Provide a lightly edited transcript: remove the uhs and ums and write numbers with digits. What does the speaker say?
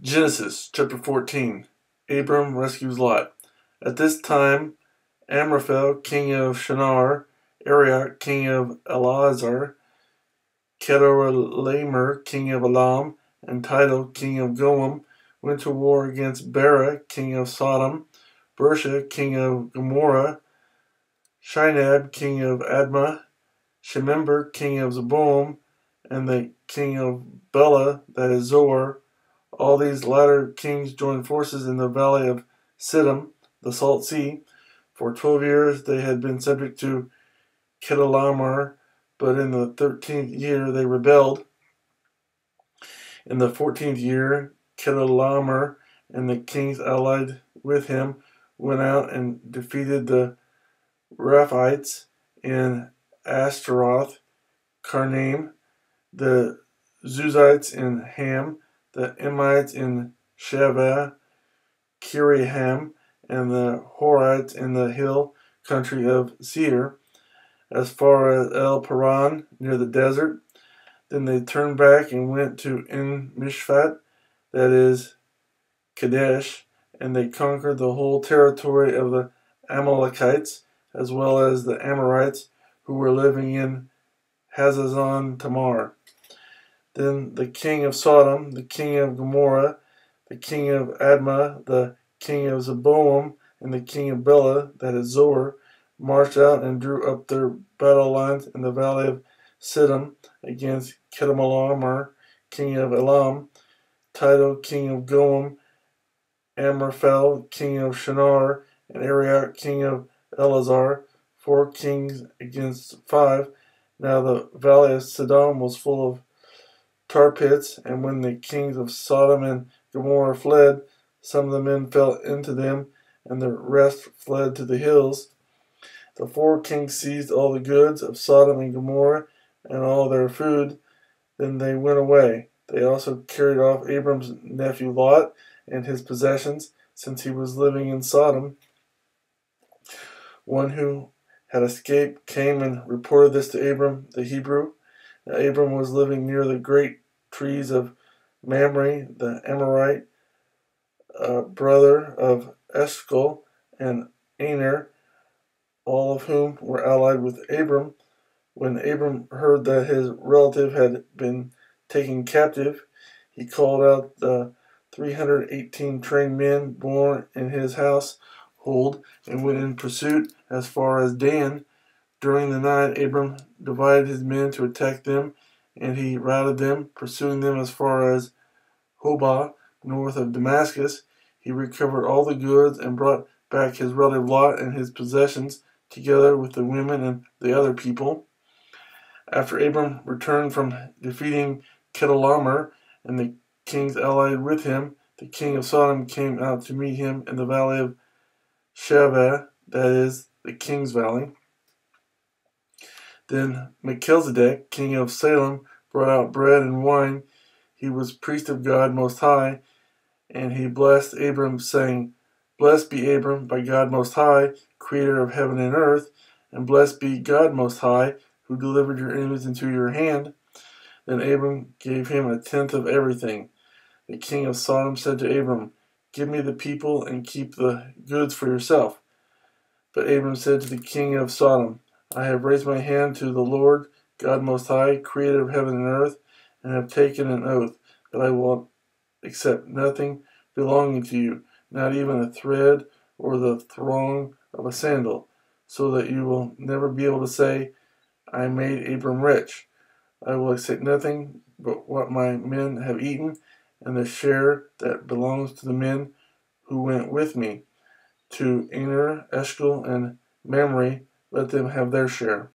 Genesis chapter 14. Abram rescues Lot. At this time, Amraphel, king of Shinar, Arioch, king of Elazar, Chedorlaomer, king of Elam, and Tidal, king of Goim, went to war against Bera, king of Sodom, Bersha, king of Gomorrah, Shinab, king of Admah, Shemember, king of Zeboim, and the king of Bela, that is Zoar. All these latter kings joined forces in the valley of Siddim, the Salt Sea. For 12 years they had been subject to Chedorlaomer, but in the 13th year they rebelled. In the 14th year, Chedorlaomer and the kings allied with him went out and defeated the Rephites in Ashtaroth, Karnaim, the Zuzites in Ham, the Emites in Shaveh, Kiriham, and the Horites in the hill country of Seir, as far as El Paran, near the desert. Then they turned back and went to En-Mishpat, that is, Kadesh, and they conquered the whole territory of the Amalekites, as well as the Amorites, who were living in Hazazon Tamar. Then the king of Sodom, the king of Gomorrah, the king of Admah, the king of Zeboim, and the king of Bela, that is Zoar, marched out and drew up their battle lines in the valley of Siddim against Chedorlaomer, king of Elam, Tidal, king of Goim, Amraphel, king of Shinar, and Arioch, king of Elazar, 4 kings against 5. Now the valley of Siddim was full of tar pits, and when the kings of Sodom and Gomorrah fled, some of the men fell into them, and the rest fled to the hills. The 4 kings seized all the goods of Sodom and Gomorrah and all their food. Then they went away. They also carried off Abram's nephew Lot and his possessions, since he was living in Sodom. One who had escaped came and reported this to Abram the Hebrew. Now Abram was living near the great trees of Mamre, the Amorite, brother of Eshcol and Aner, all of whom were allied with Abram. When Abram heard that his relative had been taken captive, he called out the 318 trained men born in his household and went in pursuit as far as Dan. During the night, Abram divided his men to attack them, and he routed them, pursuing them as far as Hobah, north of Damascus. He recovered all the goods and brought back his relative Lot and his possessions, together with the women and the other people. After Abram returned from defeating Chedorlaomer and the kings allied with him, the king of Sodom came out to meet him in the valley of Shaveh, that is, the king's valley. Then Melchizedek, king of Salem, brought out bread and wine. He was priest of God Most High, and he blessed Abram, saying, "Blessed be Abram by God Most High, creator of heaven and earth, and blessed be God Most High, who delivered your enemies into your hand." Then Abram gave him 1/10 of everything. The king of Sodom said to Abram, "Give me the people and keep the goods for yourself." But Abram said to the king of Sodom, "I have raised my hand to the Lord, God Most High, creator of heaven and earth, and have taken an oath that I will accept nothing belonging to you, not even a thread or the thong of a sandal, so that you will never be able to say, 'I made Abram rich.' I will accept nothing but what my men have eaten, and the share that belongs to the men who went with me. To Aner, Eshcol, and Mamre, let them have their share."